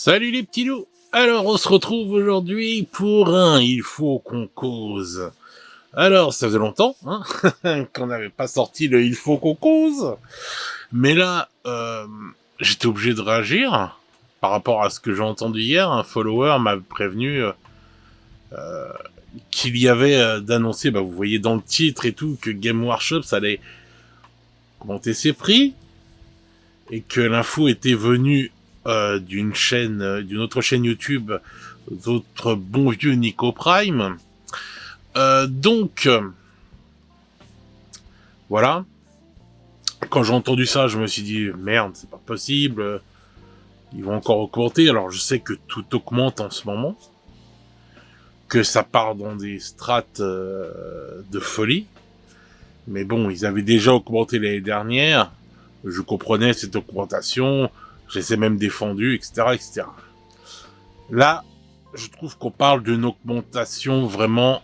Salut les petits loups. Alors on se retrouve aujourd'hui pour un Il faut qu'on cause. Alors ça faisait longtemps qu'on n'avait pas sorti le Il faut qu'on cause. Mais là, j'étais obligé de réagir par rapport à ce que j'ai entendu hier. Un follower m'a prévenu qu'il y avait d'annoncer, vous voyez dans le titre et tout, que Game Workshop ça allait augmenter ses prix et que l'info était venue d'une autre chaîne YouTube, d'autres bons vieux Nico Prime. Donc, voilà. Quand j'ai entendu ça, je me suis dit, merde, c'est pas possible. Ils vont encore augmenter. Alors, je sais que tout augmente en ce moment. Que ça part dans des strates de folie. Mais bon, ils avaient déjà augmenté l'année dernière. Je comprenais cette augmentation. Je les ai même défendus, etc., etc. Là, je trouve qu'on parle d'une augmentation vraiment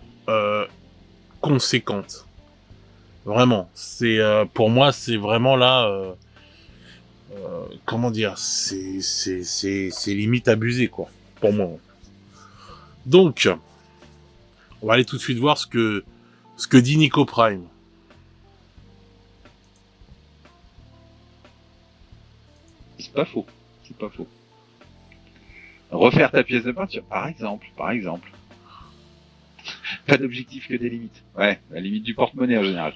conséquente. Vraiment, c'est pour moi, c'est vraiment là, comment dire, c'est limite abusé quoi, pour moi. Donc, on va aller tout de suite voir ce que dit Nico Prime. C'est pas faux, c'est pas faux. Refaire ta pièce de peinture, par exemple. Pas d'objectif que des limites. Ouais, la limite du porte-monnaie en général.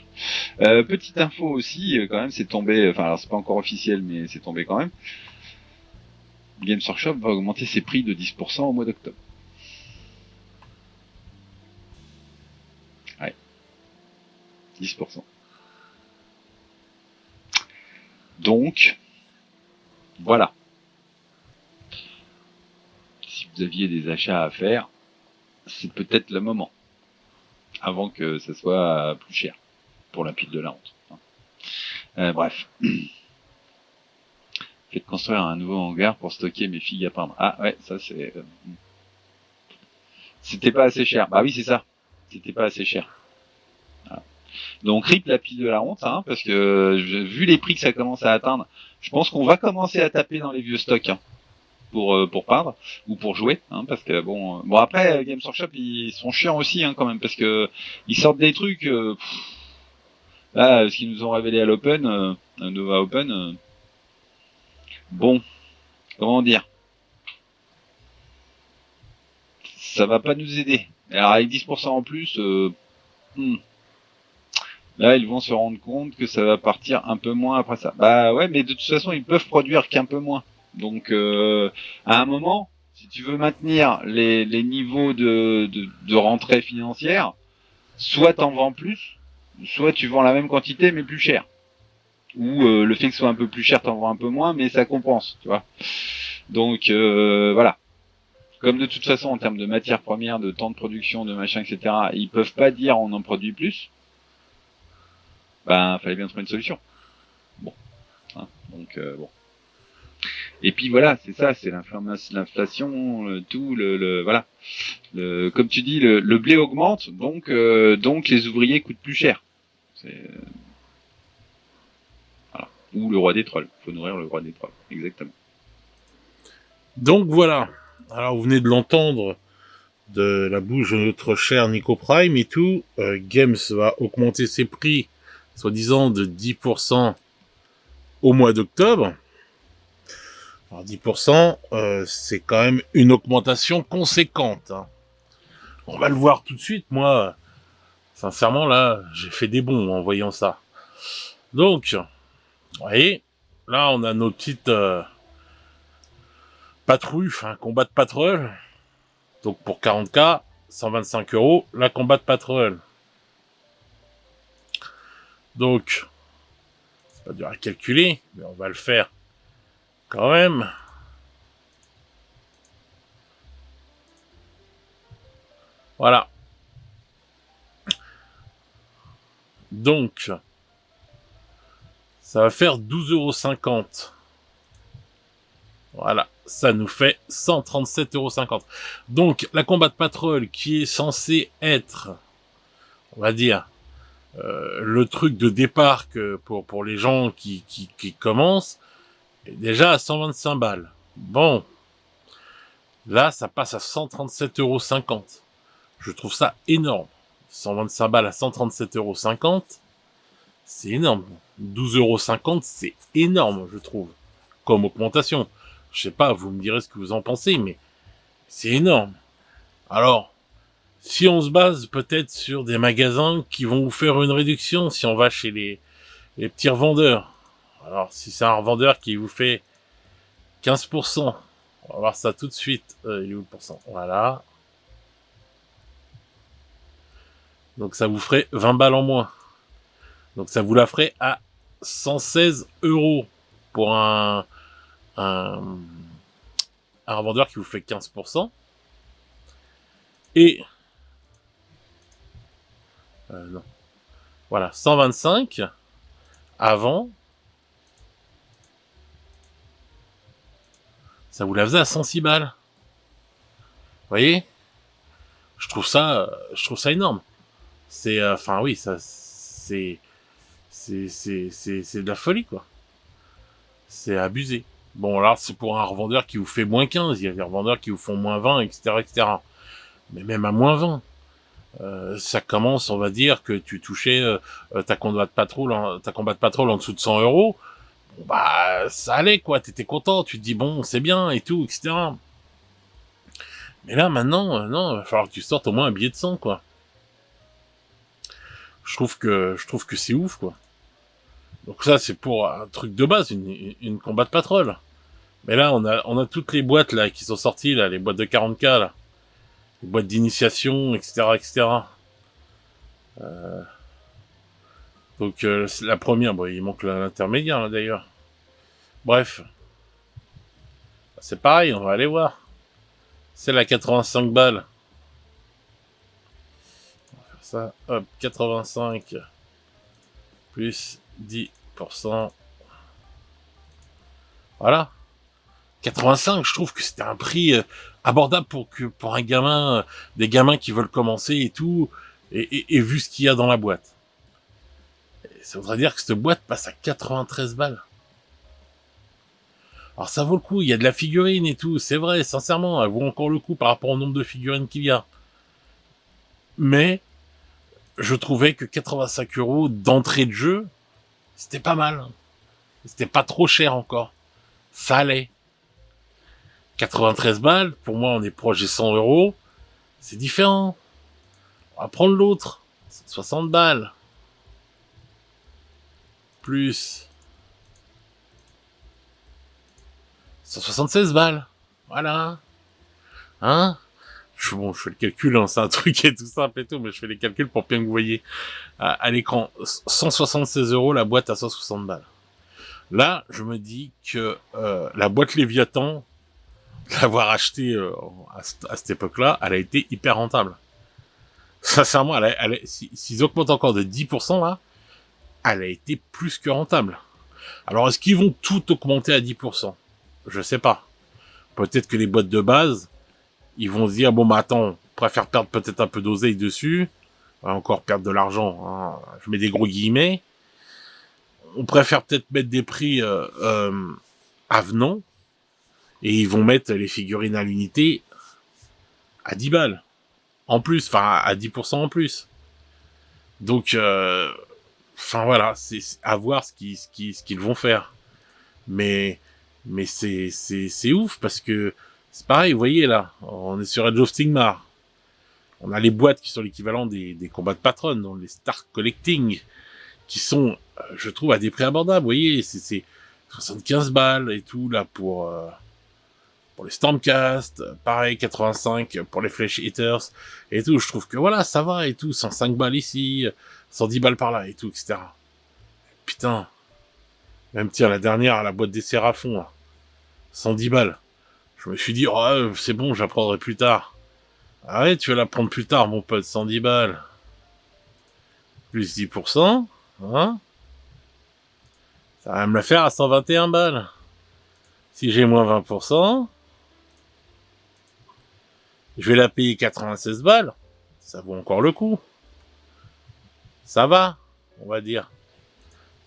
Petite info aussi, quand même, c'est tombé, enfin alors c'est pas encore officiel, mais c'est tombé quand même. Games Workshop va augmenter ses prix de 10% au mois d'octobre. Ouais. 10%. Donc, voilà. Si vous aviez des achats à faire, c'est peut-être le moment. Avant que ça soit plus cher. Pour la pile de la honte. Bref. Faites construire un nouveau hangar pour stocker mes figues à peindre. Ah ouais, ça c'est... C'était pas assez cher. Bah oui, c'est ça. C'était pas assez cher. Voilà. Donc rip la pile de la honte, parce que vu les prix que ça commence à atteindre, je pense qu'on va commencer à taper dans les vieux stocks pour peindre ou pour jouer, parce que bon après Games Workshop ils sont chiants aussi quand même parce que ils sortent des trucs. Là, ce qu'ils nous ont révélé à l'Open, Nova Open, bon, comment dire, ça va pas nous aider. Alors avec 10% en plus, là ils vont se rendre compte que ça va partir un peu moins après ça. Bah ouais, mais de toute façon ils peuvent produire qu'un peu moins. Donc à un moment, si tu veux maintenir les niveaux de rentrée financière, soit t'en vends plus, soit tu vends la même quantité mais plus cher. Ou le fait que ce soit un peu plus cher, t'en vends un peu moins, mais ça compense, tu vois. Donc voilà. Comme de toute façon, en termes de matières premières, de temps de production, de machin, etc., ils peuvent pas dire on en produit plus. Ben, fallait bien trouver une solution. Bon. Donc bon. Et puis voilà, c'est ça, c'est l'inflation, tout voilà. Comme tu dis, le blé augmente, donc les ouvriers coûtent plus cher. C'est voilà. Ou le roi des trolls. Faut nourrir le roi des trolls, exactement. Donc voilà. Alors vous venez de l'entendre de la bouche de notre cher Nico Prime et tout. Games va augmenter ses prix, soi-disant de 10% au mois d'octobre. Alors 10%, c'est quand même une augmentation conséquente. On va le voir tout de suite. Moi, sincèrement, là, j'ai fait des bons en voyant ça. Donc, vous voyez, là, on a nos petites patrouilles, combat de patrouille. Donc pour 40K, 125 €, la combat de patrouille. Donc, c'est pas dur à calculer, mais on va le faire quand même. Voilà. Donc, ça va faire 12,50 €. Voilà, ça nous fait 137,50 €. Donc, la combat de patrouille qui est censée être, on va dire, le truc de départ que pour les gens qui commencent, est déjà à 125 balles. Bon, Là, ça passe à 137,50 €. Je trouve ça énorme. 125 balles à 137,50 €, c'est énorme. 12,50 €, c'est énorme, je trouve, comme augmentation. Je sais pas, vous me direz ce que vous en pensez, mais c'est énorme. Alors, si on se base peut-être sur des magasins qui vont vous faire une réduction, si on va chez les petits revendeurs. Alors, si c'est un revendeur qui vous fait 15%, on va voir ça tout de suite. Il est où le pourcent? Voilà. Donc ça vous ferait 20 balles en moins. Donc ça vous la ferait à 116 € pour un, un revendeur qui vous fait 15%. Et non. Voilà, 125 avant, ça vous la faisait à 106 balles. Vous voyez? Je trouve ça énorme. C'est, enfin oui, ça, c'est de la folie, quoi. C'est abusé. Bon, alors c'est pour un revendeur qui vous fait moins 15, il y a des revendeurs qui vous font moins 20, etc., etc. Mais même à moins 20, ça commence, on va dire, que tu touchais ta combat de patrol en dessous de 100 €. Bon, bah, ça allait, quoi, t'étais content, tu te dis, bon, c'est bien, et tout, etc. Mais là, maintenant, non, il va falloir que tu sortes au moins un billet de 100, quoi. Je trouve que c'est ouf, quoi. Donc ça, c'est pour un truc de base, une combat de patrol. Mais là, on a toutes les boîtes, là, qui sont sorties, là, les boîtes de 40K, là. Les boîtes d'initiation, etc., etc. Donc, la première, bon, il manque l'intermédiaire, là, d'ailleurs. Bref. C'est pareil, on va aller voir. C'est la 85 balles. On va faire ça, hop, 85 plus 10%. Voilà. 85, je trouve que c'était un prix abordable pour un gamin, des gamins qui veulent commencer et tout, et vu ce qu'il y a dans la boîte. Et ça voudrait dire que cette boîte passe à 93 balles. Alors ça vaut le coup, il y a de la figurine et tout, c'est vrai, sincèrement, elle vaut encore le coup par rapport au nombre de figurines qu'il y a. Mais je trouvais que 85 € d'entrée de jeu, c'était pas mal. C'était pas trop cher encore. Ça allait. 93 balles, pour moi on est proche des 100 €, c'est différent. On va prendre l'autre, 60 balles. Plus 176 balles. Voilà. Hein? Bon, je fais le calcul, hein, c'est un truc qui est tout simple et tout, mais je fais les calculs pour bien que vous voyez à l'écran. 176 € la boîte à 160 balles. Là, je me dis que la boîte Léviathan, l'avoir achetée à cette époque-là, elle a été hyper rentable. Sincèrement, s'ils augmentent encore de 10% là, elle a été plus que rentable. Alors, est-ce qu'ils vont tout augmenter à 10%? Je sais pas. Peut-être que les boîtes de base, ils vont se dire, bon, bah attends, on préfère perdre peut-être un peu d'oseille dessus, encore perdre de l'argent, hein, je mets des gros guillemets, on préfère peut-être mettre des prix avenants, et ils vont mettre les figurines à l'unité à 10 balles, en plus, enfin à 10% en plus. Donc, enfin voilà, c'est à voir ce qu'ils vont faire. Mais c'est ouf, parce que c'est pareil, vous voyez là, on est sur Age of Sigmar. On a les boîtes qui sont l'équivalent des combats de patronnes, donc les Star Collecting, qui sont, je trouve, à des prix abordables. Vous voyez, c'est 75 balles et tout, là, pour les Stormcast, pareil, 85 pour les Flesh Eaters, et tout. Je trouve que voilà, ça va et tout, 105 balles ici, 110 balles par là et tout, etc. Putain. Même, tiens, la dernière, la boîte des Séraphons, là, 110 balles. Je me suis dit, oh, c'est bon, j'apprendrai plus tard. Ah ouais, tu vas la prendre plus tard, mon pote, 110 balles. Plus 10%, hein? Ça va me la faire à 121 balles. Si j'ai moins 20%, je vais la payer 96 balles. Ça vaut encore le coup. Ça va, on va dire.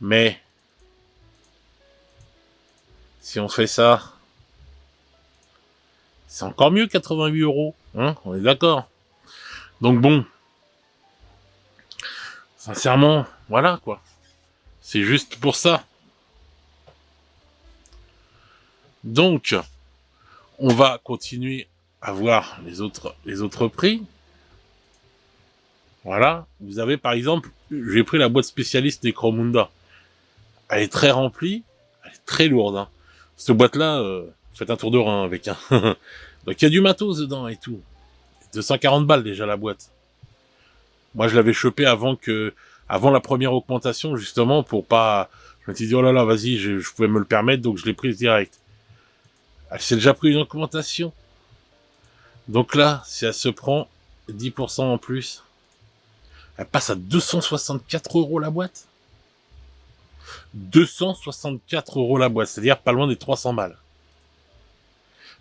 Mais, si on fait ça, C'est encore mieux 88 euros, hein, on est d'accord. Donc bon, sincèrement, voilà quoi. C'est juste pour ça. Donc, on va continuer à voir les autres prix. Voilà. Vous avez par exemple, j'ai pris la boîte spécialiste Necromunda. Elle est très remplie, elle est très lourde. Hein. Cette boîte-là, faites un tour de rein avec. Hein. Donc il y a du matos dedans et tout. 240 balles déjà la boîte. Moi je l'avais chopé avant la première augmentation justement pour pas. Je me suis dit oh là là vas-y je pouvais me le permettre donc je l'ai prise direct. Elle s'est déjà pris une augmentation. Donc là si elle se prend 10% en plus, elle passe à 264 euros la boîte. 264 euros la boîte, c'est-à-dire pas loin des 300 balles.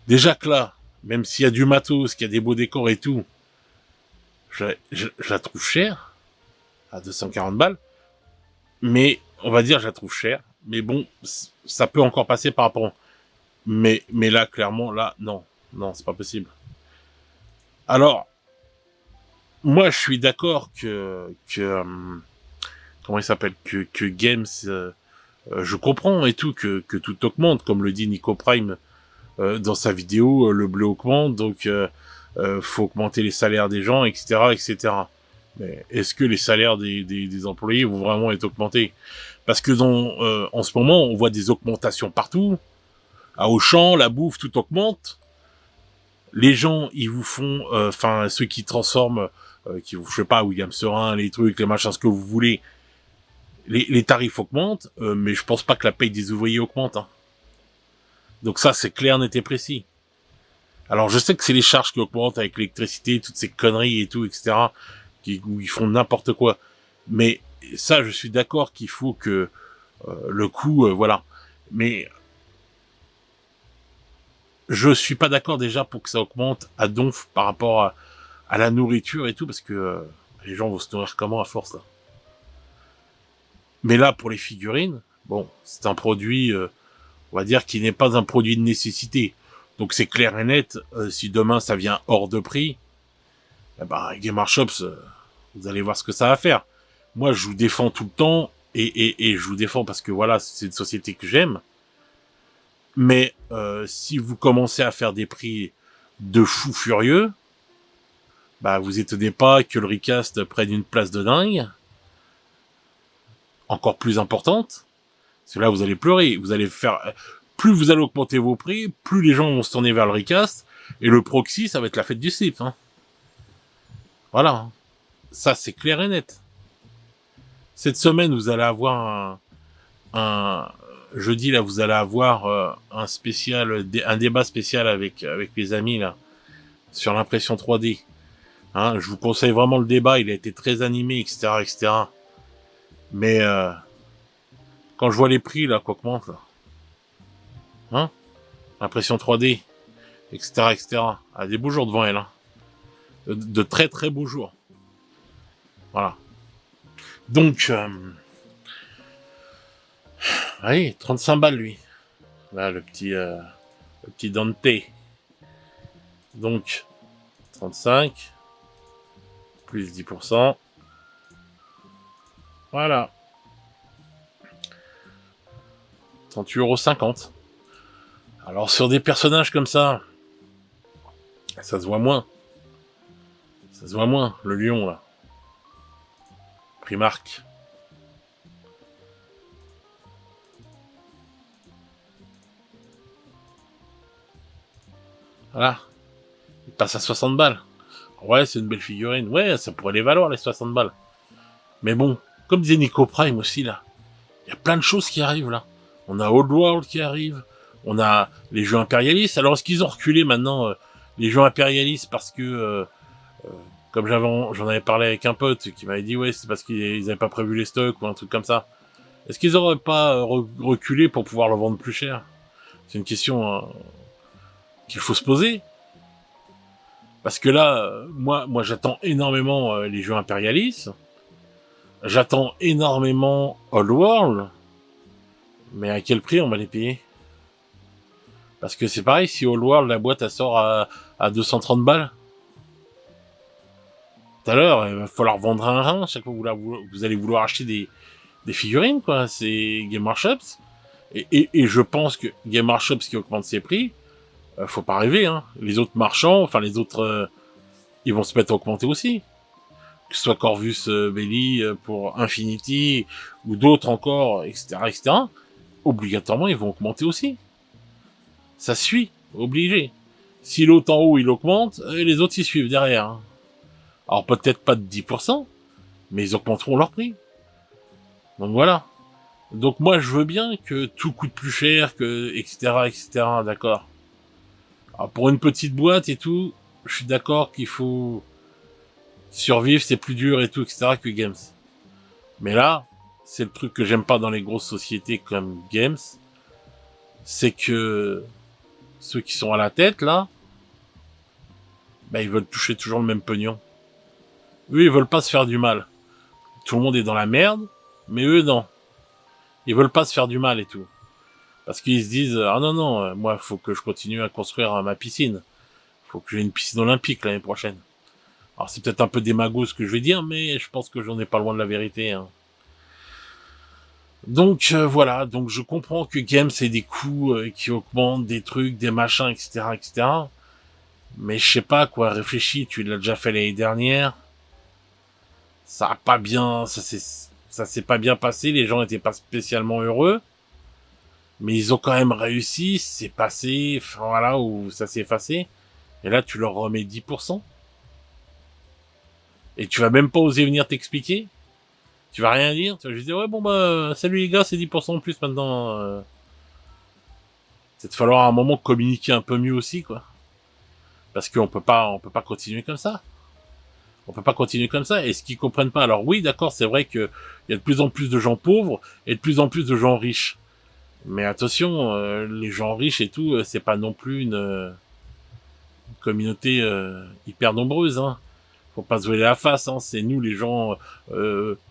Déjà que là, même s'il y a du matos, qu'il y a des beaux décors et tout, je la trouve chère, à 240 balles, mais on va dire je la trouve chère, mais bon, ça peut encore passer par rapport... Mais là, clairement, là, non, c'est pas possible. Alors, moi, je suis d'accord que comment il s'appelle, que Games, je comprends et tout, que tout augmente, comme le dit Nico Prime dans sa vidéo, le bleu augmente, donc faut augmenter les salaires des gens, etc., etc. Mais est-ce que les salaires des employés vont vraiment être augmentés? Parce que en ce moment, on voit des augmentations partout. À Auchan, la bouffe, tout augmente. Les gens, ils vous font, ceux qui transforment, qui vous, je sais pas, William Serin, les trucs, les machins, ce que vous voulez, les tarifs augmentent, mais je pense pas que la paye des ouvriers augmente. Hein. Donc ça, c'est clair, net et précis. Alors je sais que c'est les charges qui augmentent avec l'électricité, toutes ces conneries et tout, etc., où ils font n'importe quoi. Mais ça, je suis d'accord qu'il faut que le coût, voilà. Mais je suis pas d'accord déjà pour que ça augmente à donf par rapport à la nourriture et tout, parce que les gens vont se nourrir comment à force là. Mais là, pour les figurines, bon, c'est un produit, on va dire, qui n'est pas un produit de nécessité. Donc c'est clair et net, si demain ça vient hors de prix, eh ben, Game Workshop, vous allez voir ce que ça va faire. Moi, je vous défends tout le temps, et je vous défends parce que voilà, c'est une société que j'aime. Mais si vous commencez à faire des prix de fou furieux, bah vous étonnez pas que le recast prenne une place de dingue, encore plus importante. Parce que là, vous allez pleurer. Vous allez faire, plus vous allez augmenter vos prix, plus les gens vont se tourner vers le recast. Et le proxy, ça va être la fête du slip. Hein. Voilà. Ça, c'est clair et net. Cette semaine, vous allez avoir jeudi, là, vous allez avoir un débat spécial avec les amis, là, sur l'impression 3D. Hein, je vous conseille vraiment le débat, il a été très animé, etc., etc. Mais quand je vois les prix, là, qu'augmente, là, hein, l'impression 3D, etc., etc., elle a des beaux jours devant elle, hein. De très très beaux jours. Voilà. Donc, allez, 35 balles, lui. Là, le petit Dante. Donc, 35, plus 10%. Voilà. 38,50 €. Alors, sur des personnages comme ça se voit moins. Ça se voit moins, le lion, là. Primark. Voilà. Il passe à 60 balles. Ouais, c'est une belle figurine. Ouais, ça pourrait les valoir, les 60 balles. Mais bon, comme disait Nico Prime aussi, là, il y a plein de choses qui arrivent, là. On a Oddworld qui arrive. On a les jeux impérialistes. Alors, est-ce qu'ils ont reculé maintenant les jeux impérialistes parce que, comme j'en avais parlé avec un pote qui m'avait dit, ouais, c'est parce qu'ils n'avaient pas prévu les stocks ou un truc comme ça. Est-ce qu'ils auraient pas reculé pour pouvoir le vendre plus cher? C'est une question qu'il faut se poser. Parce que là, moi j'attends énormément les jeux impérialistes. J'attends énormément Oddworld. Mais à quel prix on va les payer? Parce que c'est pareil, si All World, la boîte, elle sort à 230 balles. Tout à l'heure, il va falloir vendre un rein. Chaque fois que vous allez vouloir acheter des figurines, quoi. C'est Game Workshops. Et je pense que Game Workshops qui augmente ses prix, faut pas rêver, hein. Les autres marchands, enfin les autres, ils vont se mettre à augmenter aussi. Que ce soit Corvus Belli pour Infinity, ou d'autres encore, etc., etc., obligatoirement, ils vont augmenter aussi. Ça suit, obligé. Si l'autre en haut, il augmente, les autres, ils suivent derrière. Hein. Alors peut-être pas de 10%, mais ils augmenteront leur prix. Donc voilà. Donc moi, je veux bien que tout coûte plus cher, que etc., etc., d'accord. Alors pour une petite boîte et tout, je suis d'accord qu'il faut survivre, c'est plus dur et tout, etc., que Games. Mais là, c'est le truc que j'aime pas dans les grosses sociétés comme Games, c'est que ceux qui sont à la tête, là, bah, ils veulent toucher toujours le même pognon. Eux, ils veulent pas se faire du mal. Tout le monde est dans la merde, mais eux, non. Ils veulent pas se faire du mal et tout. Parce qu'ils se disent, ah non, non, moi, faut que je continue à construire ma piscine. Faut que j'ai une piscine olympique l'année prochaine. Alors, c'est peut-être un peu démago ce que je vais dire, mais je pense que j'en ai pas loin de la vérité, hein. Donc, voilà. Donc, je comprends que Games ait des coûts qui augmentent, des trucs, des machins, etc., etc. Mais je sais pas, quoi. Réfléchis, tu l'as déjà fait l'année dernière. Ça a pas bien, ça s'est pas bien passé. Les gens étaient pas spécialement heureux. Mais ils ont quand même réussi, c'est passé, enfin voilà, où ça s'est effacé. Et là, tu leur remets 10%. Et tu vas même pas oser venir t'expliquer. Tu vas rien dire. Tu vas juste dire, ouais, bon, bah, salut les gars, c'est 10% en plus maintenant. C'est de falloir à un moment communiquer un peu mieux aussi, quoi. Parce qu'on peut pas continuer comme ça. On peut pas continuer comme ça. Et ce qu'ils comprennent pas, alors oui, d'accord, c'est vrai que il y a de plus en plus de gens pauvres et de plus en plus de gens riches. Mais attention, les gens riches et tout, c'est pas non plus une communauté hyper nombreuse. Hein. Faut pas se voiler la face. Hein. C'est nous les gens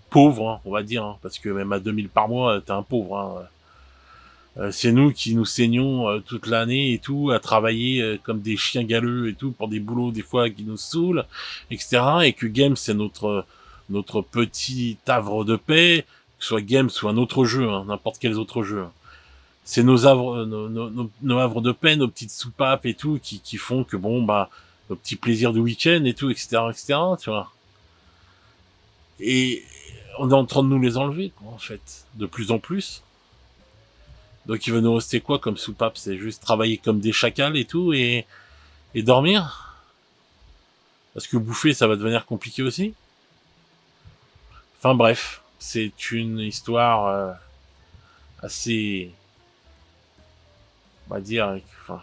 pauvres, hein, on va dire, hein, parce que même à 2000 par mois, t'es un pauvre. Hein. C'est nous qui nous saignons toute l'année et tout, à travailler comme des chiens galeux et tout, pour des boulots des fois qui nous saoulent, etc. Et que Games, c'est notre petit havre de paix, que ce soit Games ou un autre jeu, hein, n'importe quel autre jeu. Hein. C'est nos havres, nos havres de paix, nos petites soupapes et tout, qui font que bon, bah, nos petits plaisirs du week-end et tout, etc., etc., tu vois. Et on est en train de nous les enlever, quoi, en fait, de plus en plus. Donc il va nous rester quoi comme soupape? C'est juste travailler comme des chacals et tout, et dormir? Parce que bouffer, ça va devenir compliqué aussi. Enfin bref, c'est une histoire assez, on va dire, enfin,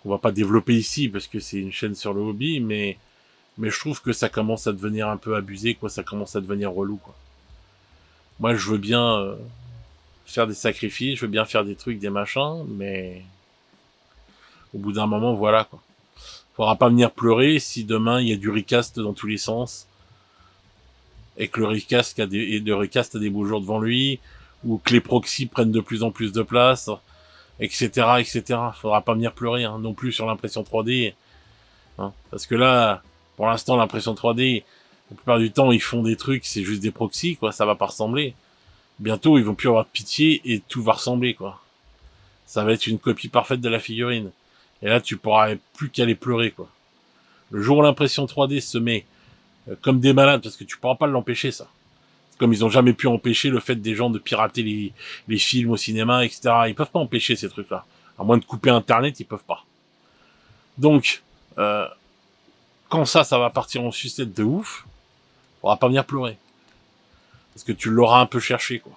qu'on va pas développer ici parce que c'est une chaîne sur le hobby, mais je trouve que ça commence à devenir un peu abusé, quoi. Ça commence à devenir relou, quoi. Moi, je veux bien faire des sacrifices, je veux bien faire des trucs, des machins, mais au bout d'un moment, voilà, quoi. Faudra pas venir pleurer si demain il y a du recast dans tous les sens et que le recast a des beaux jours devant lui, ou que les proxys prennent de plus en plus de place, etc., etc. Faudra pas venir pleurer, hein, non plus sur l'impression 3D, hein, parce que là, pour l'instant, l'impression 3D, la plupart du temps, ils font des trucs, c'est juste des proxys, quoi, ça va pas ressembler. Bientôt, ils vont plus avoir de pitié et tout va ressembler, quoi. Ça va être une copie parfaite de la figurine. Et là, tu pourras plus qu'aller pleurer, quoi. Le jour où l'impression 3D se met comme des malades, parce que tu pourras pas l'empêcher, ça. Comme ils ont jamais pu empêcher le fait des gens de pirater les films au cinéma, etc. Ils peuvent pas empêcher ces trucs-là. À moins de couper Internet, ils peuvent pas. Donc, quand ça va partir en sucette de ouf, on va pas venir pleurer. Parce que tu l'auras un peu cherché, quoi.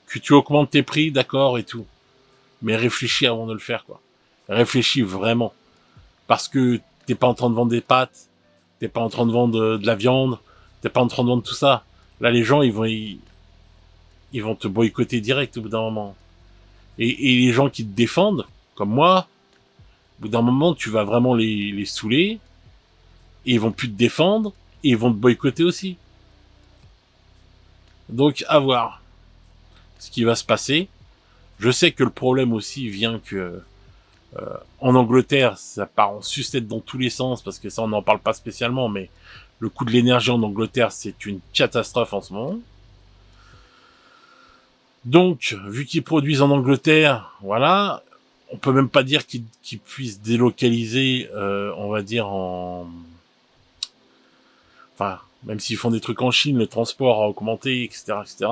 Que tu augmentes tes prix, d'accord, et tout. Mais réfléchis avant de le faire, quoi. Réfléchis vraiment. Parce que t'es pas en train de vendre des pâtes, t'es pas en train de vendre de la viande, t'es pas en train de vendre tout ça. Là, les gens, ils vont te boycotter direct au bout d'un moment. Et les gens qui te défendent, comme moi, au bout d'un moment, tu vas vraiment les saouler, et ils vont plus te défendre, et ils vont te boycotter aussi. Donc, à voir ce qui va se passer. Je sais que le problème aussi vient que en Angleterre, ça part en sucette dans tous les sens, parce que ça, on n'en parle pas spécialement, mais le coût de l'énergie en Angleterre, c'est une catastrophe en ce moment. Donc, vu qu'ils produisent en Angleterre, voilà, on peut même pas dire qu'ils puissent délocaliser, on va dire enfin, même s'ils font des trucs en Chine, le transport a augmenté, etc., etc.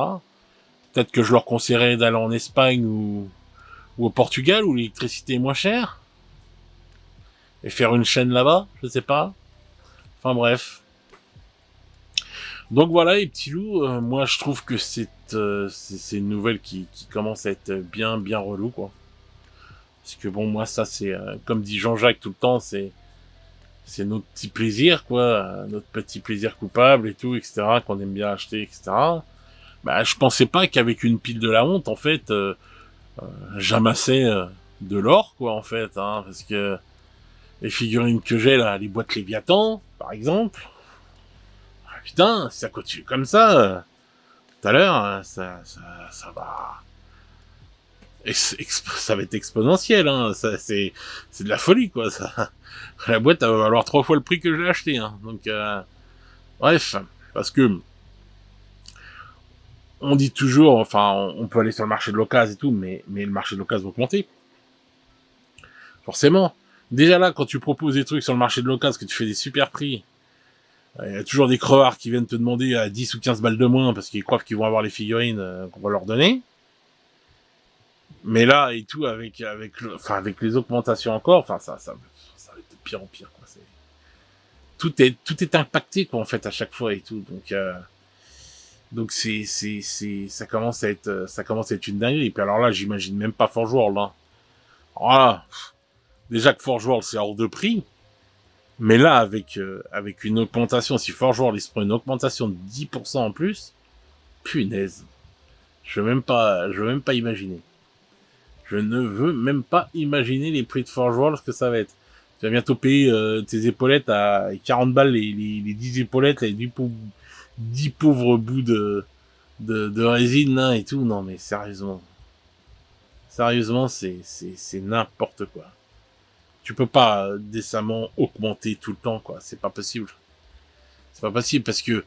Peut-être que je leur conseillerais d'aller en Espagne ou au Portugal où l'électricité est moins chère et faire une chaîne là-bas, je sais pas. Enfin bref. Donc voilà les petits loups, moi je trouve que c'est une nouvelle qui commence à être bien relou quoi. Parce que bon moi ça c'est comme dit Jean-Jacques tout le temps, c'est notre petit plaisir quoi, notre petit plaisir coupable et tout, etc. qu'on aime bien acheter, etc. Bah je pensais pas qu'avec une pile de la honte en fait j'amassais de l'or quoi en fait, hein, parce que les figurines que j'ai là, les boîtes Léviathan par exemple, ah, putain si ça continue comme ça, tout à l'heure ça va ça va être exponentiel, hein. Ça, c'est de la folie quoi ça. La boîte elle va valoir 3 fois le prix que je l'ai acheté, hein. Donc bref, parce que on dit toujours, enfin on peut aller sur le marché de l'occasion et tout, mais le marché de l'occasion va augmenter forcément. Déjà là, quand tu proposes des trucs sur le marché de l'occasion, que tu fais des super prix, il y a toujours des crevards qui viennent te demander à 10 ou 15 balles de moins parce qu'ils croient qu'ils vont avoir les figurines qu'on va leur donner. Mais là, et tout, avec les augmentations encore, enfin, ça va être de pire en pire, quoi. Tout est impacté, quoi, en fait, à chaque fois et tout. Donc ça commence à être une dinguerie. Et puis alors là, j'imagine même pas Forge World, hein. Voilà. Déjà que Forge World, c'est hors de prix. Mais là, avec une augmentation, si Forge World, il se prend une augmentation de 10% en plus, punaise. Je veux même pas imaginer. Je ne veux même pas imaginer les prix de Forge World, ce que ça va être. Tu vas bientôt payer tes épaulettes à 40 balles, les 10 épaulettes, les 10 pauvres bouts de résine, là, et tout. Non, mais sérieusement. Sérieusement, c'est n'importe quoi. Tu peux pas décemment augmenter tout le temps, quoi. C'est pas possible. C'est pas possible parce que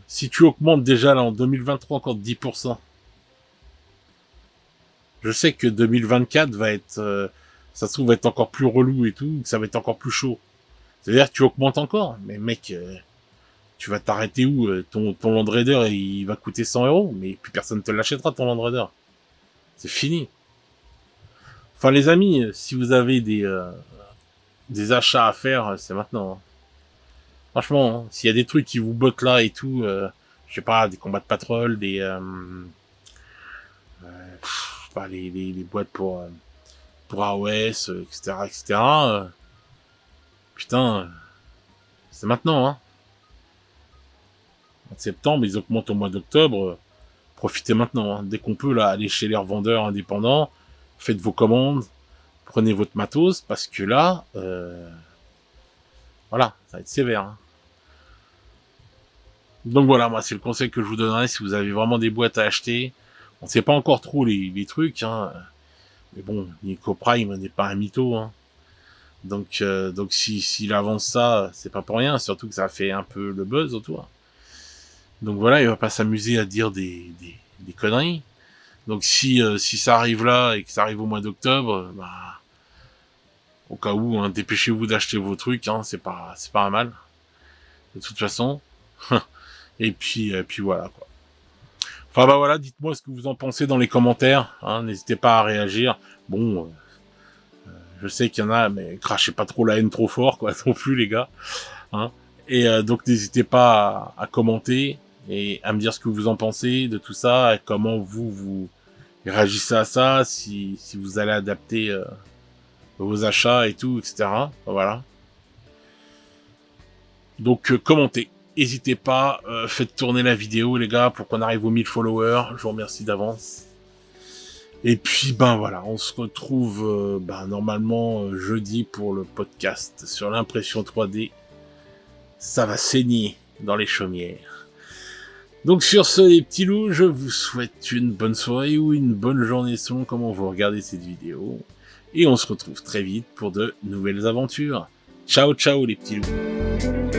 si tu augmentes déjà là en 2023 encore de 10%, je sais que 2024 va être, ça se trouve va être encore plus relou et tout, que ça va être encore plus chaud. C'est-à-dire que tu augmentes encore, mais mec, tu vas t'arrêter où ton Land Raider il va coûter 100 €, mais plus personne te l'achètera ton Land Raider. C'est fini. Enfin les amis, si vous avez des achats à faire, c'est maintenant. Hein. Franchement, hein, s'il y a des trucs qui vous bottent là et tout, je sais pas, des combats de patrol, les boîtes pour AOS, etc., etc. Putain, c'est maintenant, hein. En septembre, ils augmentent au mois d'octobre. Profitez maintenant, hein. Dès qu'on peut, là, allez chez les revendeurs indépendants, faites vos commandes, prenez votre matos, parce que là, voilà, ça va être sévère. Hein. Donc voilà, moi, c'est le conseil que je vous donnerais si vous avez vraiment des boîtes à acheter. On sait pas encore trop les trucs, hein. Mais bon, Nico Prime n'est pas un mytho, hein. Donc s'il avance ça, c'est pas pour rien, surtout que ça fait un peu le buzz autour. Donc voilà, il va pas s'amuser à dire des conneries. Donc si ça arrive là et que ça arrive au mois d'octobre, bah au cas où, hein, dépêchez-vous d'acheter vos trucs, hein, c'est pas un mal. De toute façon. et puis voilà quoi. Enfin bah voilà, dites-moi ce que vous en pensez dans les commentaires, hein, n'hésitez pas à réagir. Bon, je sais qu'il y en a, mais crachez pas trop la haine trop fort, quoi, non plus les gars. Hein. Et donc n'hésitez pas à commenter et à me dire ce que vous en pensez de tout ça, et comment vous réagissez à ça, si vous allez adapter vos achats et tout, etc. Voilà. Donc commentez. N'hésitez pas, faites tourner la vidéo les gars pour qu'on arrive aux 1000 followers. Je vous remercie d'avance. Et puis ben voilà, on se retrouve normalement jeudi pour le podcast sur l'impression 3D. Ça va saigner dans les chaumières. Donc sur ce, les petits loups, je vous souhaite une bonne soirée ou une bonne journée selon comment vous regardez cette vidéo. Et on se retrouve très vite pour de nouvelles aventures. Ciao ciao les petits loups.